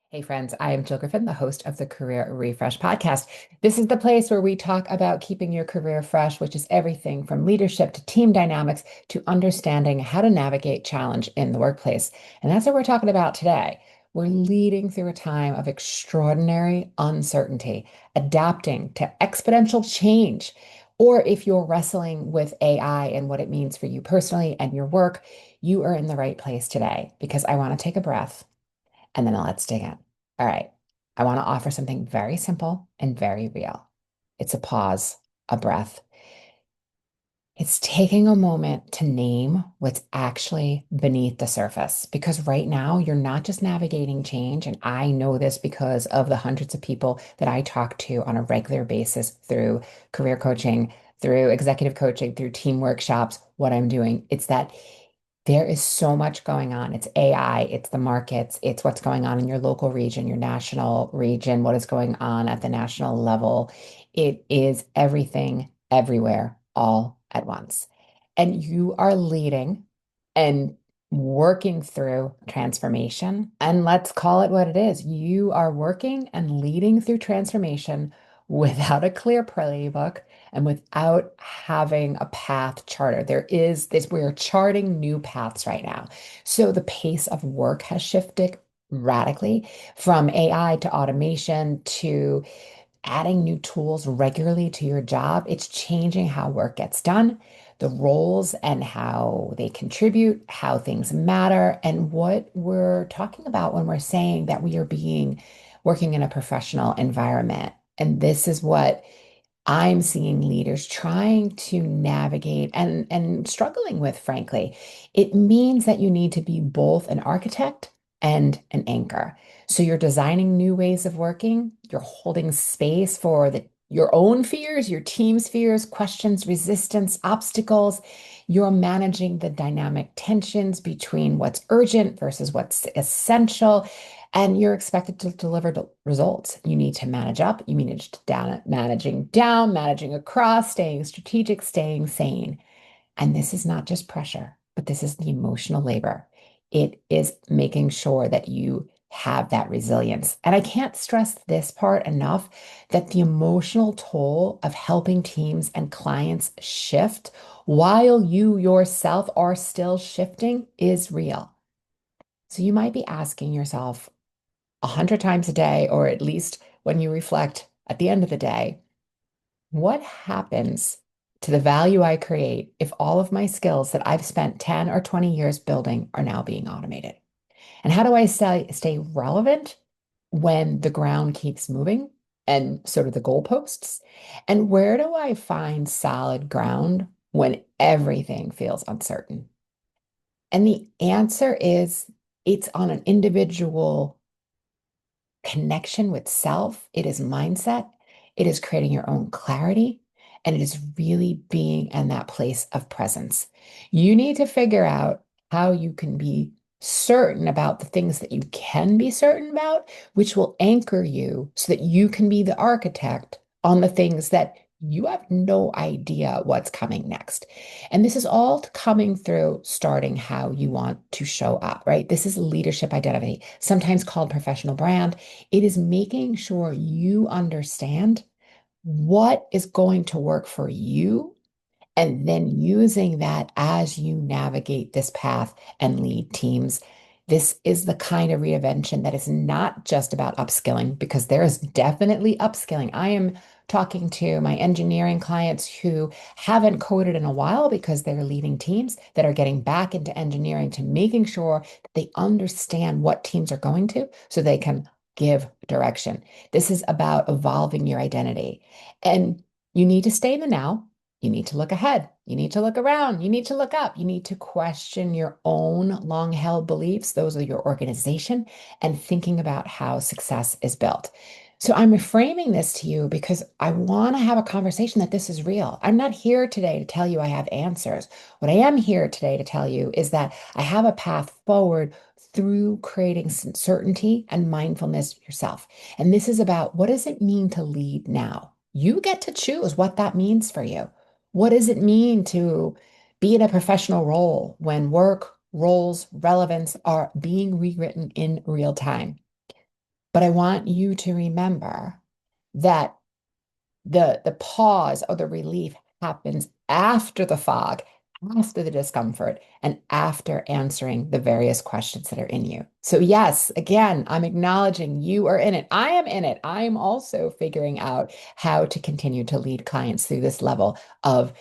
Hey friends, I am Jill Griffin, the host of the Career Refresh podcast. This is the place where we talk about keeping your career fresh, which is everything from leadership to team dynamics to understanding how to navigate challenge in the workplace. And that's what we're talking about today. We're leading through a time of extraordinary uncertainty, adapting to exponential change. Or if you're wrestling with AI and what it means for you personally and your work, you are in the right place today because I want to take a breath and then let's dig in. All right. I want to offer something very simple and very real. It's a pause, a breath. It's taking a moment to name what's actually beneath the surface because right now you're not just navigating change. And I know this because of the hundreds of people that I talk to on a regular basis through career coaching, through executive coaching, through team workshops, what I'm doing. It's that there is so much going on. It's AI, it's the markets, it's what's going on in your local region, your national region, what is going on at the national level. It is everything, everywhere, all at once. And you are leading and working through transformation. And let's call it what it is. You are working and leading through transformation without a clear playbook and without having a path charter. There is this, we're charting new paths right now. So the pace of work has shifted radically from AI to automation to adding new tools regularly to your job. It's changing how work gets done, the roles and how they contribute, how things matter, and what we're talking about when we're saying that we are being working in a professional environment. And this is what I'm seeing leaders trying to navigate and struggling with, frankly. It means that you need to be both an architect and an anchor. So you're designing new ways of working, you're holding space for your own fears, your team's fears, questions, resistance, obstacles. You're managing the dynamic tensions between what's urgent versus what's essential and you're expected to deliver results. You need to manage up, you manage down, managing across, staying strategic, staying sane. And this is not just pressure, but this is the emotional labor. It is making sure that you have that resilience. And I can't stress this part enough that the emotional toll of helping teams and clients shift while you yourself are still shifting is real. So you might be asking yourself, 100 times a day, or at least when you reflect at the end of the day, what happens to the value I create if all of my skills that I've spent 10 or 20 years building are now being automated? And how do I stay relevant when the ground keeps moving and so do the goalposts? And where do I find solid ground when everything feels uncertain? And the answer is it's on an individual connection with self, it is mindset, it is creating your own clarity, and it is really being in that place of presence. You need to figure out how you can be certain about the things that you can be certain about, which will anchor you so that you can be the architect on the things that you have no idea what's coming next. And this is all coming through starting how you want to show up, right? This is leadership identity, sometimes called professional brand. It is making sure you understand what is going to work for you and then using that as you navigate this path and lead teams. This is the kind of reinvention that is not just about upskilling, because there is definitely upskilling. I am talking to my engineering clients who haven't coded in a while because they're leading teams that are getting back into engineering to making sure that they understand what teams are going to so they can give direction. This is about evolving your identity. And you need to stay in the now. You need to look ahead. You need to look around. You need to look up. You need to question your own long held beliefs. Those are your organization and thinking about how success is built. So I'm reframing this to you because I want to have a conversation that this is real. I'm not here today to tell you I have answers. What I am here today to tell you is that I have a path forward through creating some certainty and mindfulness yourself. And this is about what does it mean to lead now? You get to choose what that means for you. What does it mean to be in a professional role when work, roles, relevance are being rewritten in real time? But I want you to remember that the pause or the relief happens after the fog, after the discomfort, and after answering the various questions that are in you. So yes, again, I'm acknowledging you are in it. I am in it. I am also figuring out how to continue to lead clients through this level of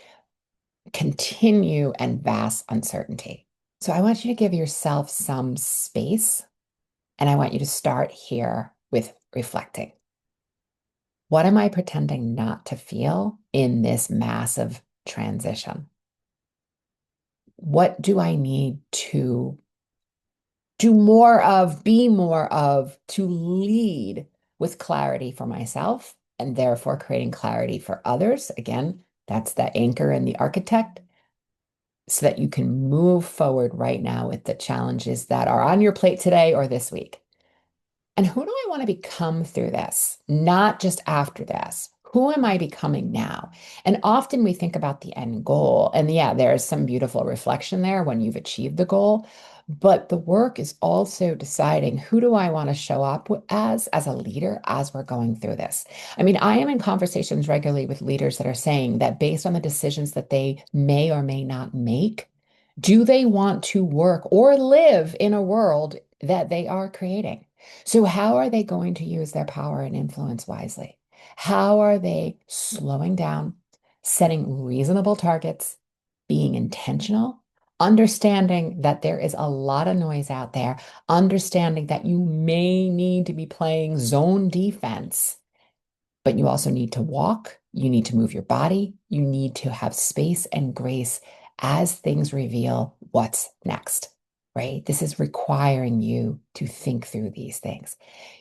continue and vast uncertainty. So I want you to give yourself some space, and I want you to start here with reflecting. What am I pretending not to feel in this massive transition? What do I need to do more of, be more of, to lead with clarity for myself and therefore creating clarity for others? Again, that's the anchor and the architect, so that you can move forward right now with the challenges that are on your plate today or this week. And who do I want to become through this? Not just after this. Who am I becoming now? And often we think about the end goal. And yeah, there's some beautiful reflection there when you've achieved the goal. But the work is also deciding, who do I want to show up as a leader as we're going through this? I mean, I am in conversations regularly with leaders that are saying that based on the decisions that they may or may not make, do they want to work or live in a world that they are creating? So, how are they going to use their power and influence wisely? How are they slowing down, setting reasonable targets, being intentional, understanding that there is a lot of noise out there, understanding that you may need to be playing zone defense, but you also need to walk, you need to move your body, you need to have space and grace as things reveal what's next, right? This is requiring you to think through these things.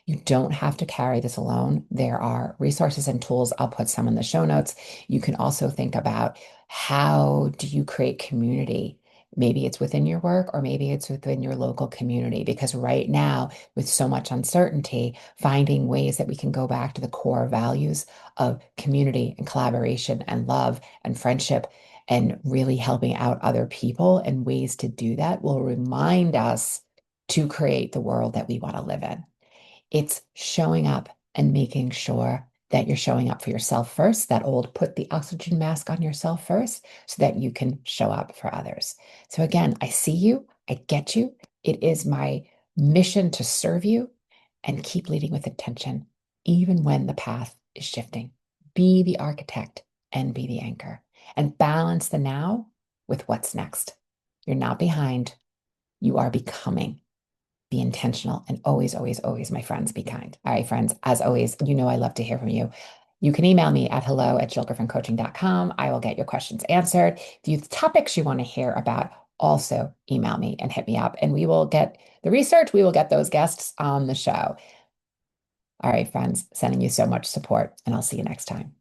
You don't have to carry this alone. There are resources and tools. I'll put some in the show notes. You can also think about, how do you create community? Maybe it's within your work or maybe it's within your local community, because right now, with so much uncertainty, finding ways that we can go back to the core values of community and collaboration and love and friendship and really helping out other people, and ways to do that will remind us to create the world that we want to live in. It's showing up and making sure that you're showing up for yourself first. That old put the oxygen mask on yourself first so that you can show up for others. So, again, I see you, I get you. It is my mission to serve you and keep leading with intention, even when the path is shifting. Be the architect and be the anchor, and balance the now with what's next. You're not behind, you are becoming. Be intentional, and always, always, always, my friends, be kind. All right, friends, as always, you know I love to hear from you. You can email me at hello@jillgriffincoaching.com. I will get your questions answered. If you have topics you want to hear about, also email me and hit me up, and we will get the research. We will get those guests on the show. All right, friends, sending you so much support, and I'll see you next time.